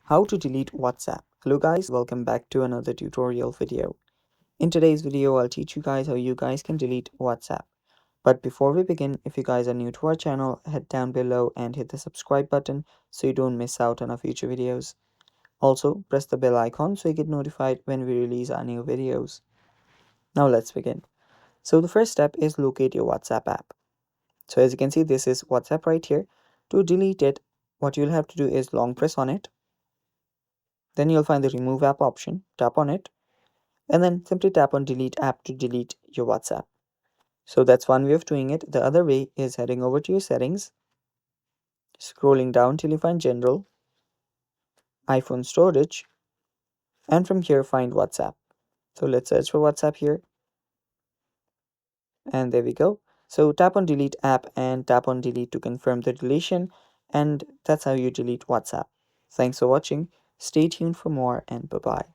How to delete WhatsApp. Hello guys, welcome back to another tutorial video. In today's video, I'll teach you guys how you guys can delete WhatsApp. But before we begin, if you guys are new to our channel, head down below and hit the subscribe button so you don't miss out on our future videos. Also, press the bell icon so you get notified when we release our new videos. Now let's begin. So the first step is locate your WhatsApp app. So as you can see, this is WhatsApp right here. To delete it, what you'll have to do is long press on it. Then you'll find the remove app option, tap on it, and then simply tap on delete app to delete your WhatsApp. So that's one way of doing it. The other way is heading over to your settings, scrolling down till you find general, iPhone storage, and from here find WhatsApp. So let's search for WhatsApp here, and there we go. So tap on delete app and tap on delete to confirm the deletion, and that's how you delete WhatsApp. Thanks for watching. Stay tuned for more, and bye-bye.